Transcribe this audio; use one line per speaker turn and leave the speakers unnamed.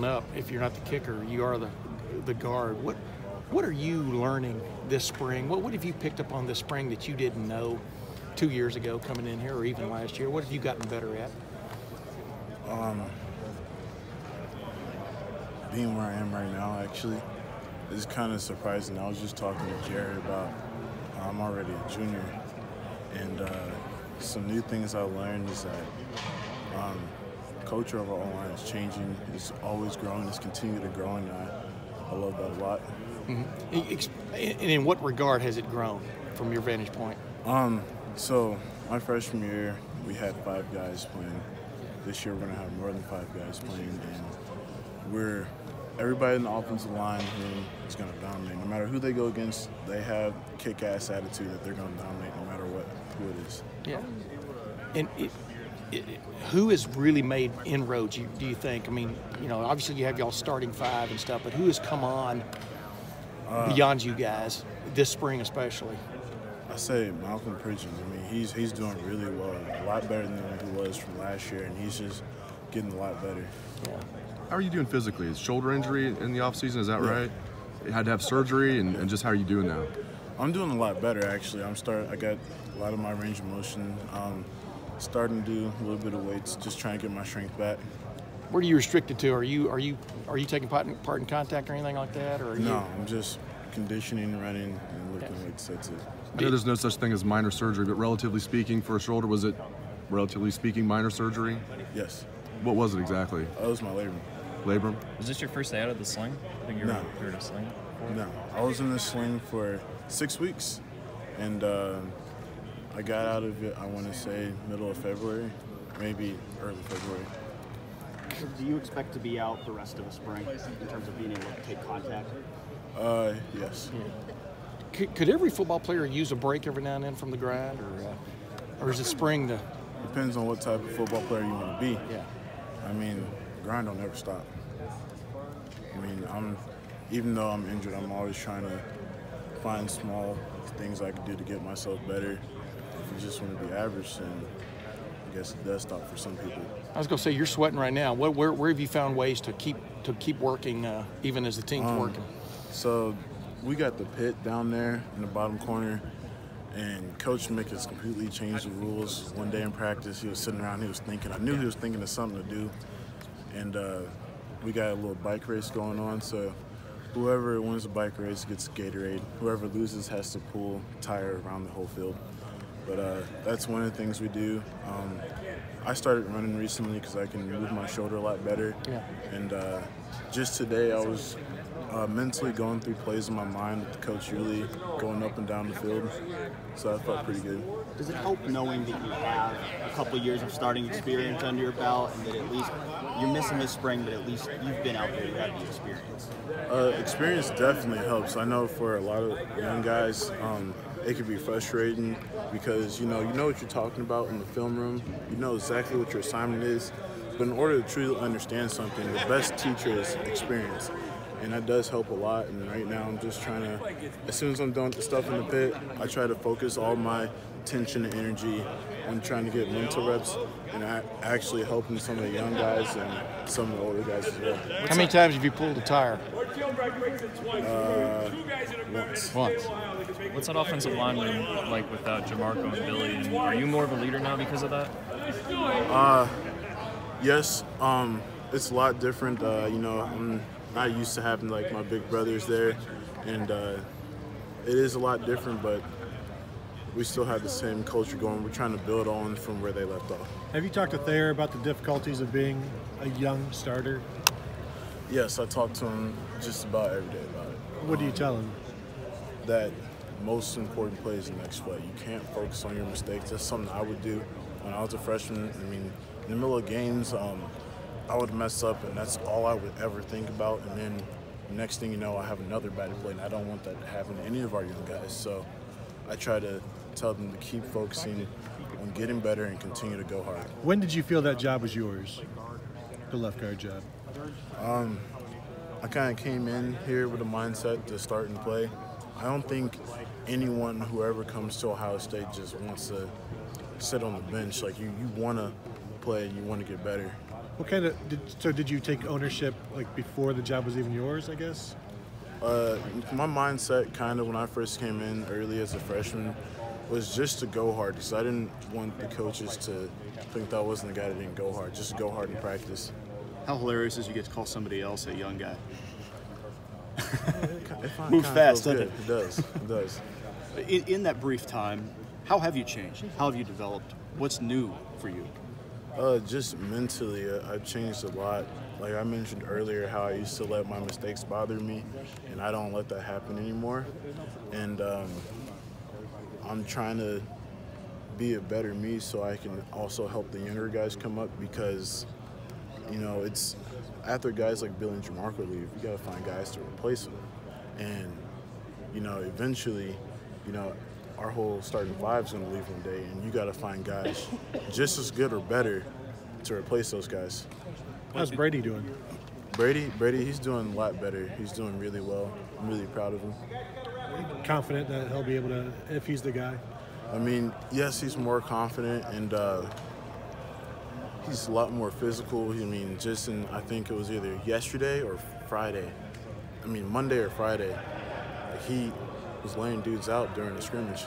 up. If you're not the kicker, you are the guard. What are you learning this spring? What have you picked up on this spring that you didn't know 2 years ago coming in here, or even last year? What have you gotten better at?
Being where I am right now, actually, is kind of surprising. I was just talking to Jared about I'm already a junior, and some new things I learned is that culture of our O-line is changing. It's always growing. It's continuing to grow, and I love that a lot.
Mm-hmm. And in what regard has it grown from your vantage point?
So my freshman year, we had 5 guys playing. This year, we're going to have more than 5 guys playing, and everybody in the offensive line is going to dominate. No matter who they go against, they have kick-ass attitude that they're going to dominate no matter who it is.
Yeah. And who has really made inroads, do you think? I mean, obviously you have y'all starting 5 and stuff, but who has come on beyond you guys this spring especially?
I say Malcolm Pridgeon. I mean, he's doing really well, a lot better than he was from last year, and he's just getting a lot better.
Yeah.
How are you doing physically? Is shoulder injury in the offseason, is that right? You had to have surgery, and just how are you doing now?
I'm doing a lot better, actually. I got a lot of my range of motion. Starting to do a little bit of weights, just trying to get my strength back.
What are you restricted to? Are you taking part in contact or anything like that? Or
no, I'm just conditioning, running, and lifting weights. That's it.
I know there's no such thing as minor surgery, but relatively speaking, for a shoulder, was it relatively speaking minor surgery?
Yes.
What was it exactly?
It was my labrum.
Labrum?
Was this your first day out of the sling? I think you were in a sling before.
No, I was in the sling for 6 weeks, and I got out of it, I want to say, middle of February, maybe early February.
Do you expect to be out the rest of the spring in terms of being able to take contact?
Yes.
Yeah. Could every football player use a break every now and then from the grind, or is it spring to?
Depends on what type of football player you want to be.
Yeah.
I mean, the grind don't ever stop. I mean, even though I'm injured, I'm always trying to find small things I can do to get myself better. If you just want to be average, then I guess it does stop for some people.
I was going to say, you're sweating right now. Where have you found ways to keep working, even as the team's working?
So we got the pit down there in the bottom corner, and Coach Mick has completely changed the rules. One day in practice, he was sitting around, he was thinking. I knew he was thinking of something to do, and we got a little bike race going on. So whoever wins the bike race gets Gatorade. Whoever loses has to pull a tire around the whole field. But that's one of the things we do. I started running recently because I can move my shoulder a lot better.
Yeah.
And just today I was mentally going through plays in my mind with Coach Yuli, going up and down the field. So I felt pretty good.
Does it help knowing that you have a couple years of starting experience under your belt, and that at least you're missing this spring, but at least you've been out there, you have the experience?
Experience definitely helps. I know for a lot of young guys, it can be frustrating because you know what you're talking about in the film room. You know exactly what your assignment is. But in order to truly understand something, the best teacher is experience. And that does help a lot. And right now I'm just trying to, as soon as I'm done with the stuff in the pit, I try to focus all my attention and energy on trying to get mental reps and actually helping some of the young guys and some of the older guys as well.
How many times have you pulled a tire?
Once.
What's that offensive lineman like without Jamarco and Billy? And are you more of a leader now because of that?
Yes. It's a lot different. I'm not used to having like my big brothers there, and it is a lot different, but we still have the same culture going. We're trying to build on from where they left off.
Have you talked to Thayer about the difficulties of being a young starter?
Yes, I talk to him just about every day about it.
What do you tell him?
That most important play is the next play. You can't focus on your mistakes. That's something I would do when I was a freshman. I mean, in the middle of games, I would mess up, and that's all I would ever think about. And then the next thing you know, I have another bad play, and I don't want that to happen to any of our young guys. So I try to tell them to keep focusing on getting better and continue to go hard.
When did you feel that job was yours, the left guard job?
I kind of came in here with a mindset to start and play. I don't think anyone, whoever comes to Ohio State, just wants to sit on the bench. Like, you want to play and you want to get better.
What kind of did you take ownership like before the job was even yours? I guess.
My mindset kind of when I first came in early as a freshman was just to go hard because I didn't want the coaches to think that I wasn't the guy that didn't go hard. Just to go hard in practice.
How hilarious is you get to call somebody else a young guy?
Moves
fast,
doesn't
doesn't
it? It does. It does.
In that brief time, how have you changed? How have you developed? What's new for you?
Just mentally, I've changed a lot. Like I mentioned earlier, how I used to let my mistakes bother me, and I don't let that happen anymore. And I'm trying to be a better me so I can also help the younger guys come up because, you know, it's after guys like Billy and Jamarco leave, you got to find guys to replace them. And, you know, eventually, you know, our whole starting five is going to leave one day, and you got to find guys just as good or better to replace those guys.
How's Brady doing?
Brady, he's doing a lot better. He's doing really well. I'm really proud of him.
Confident that he'll be able to, if he's the guy.
I mean, yes, he's more confident, and he's a lot more physical. I mean, just in, I think it was either yesterday or Friday. I mean, Monday or Friday, he was laying dudes out during the scrimmage.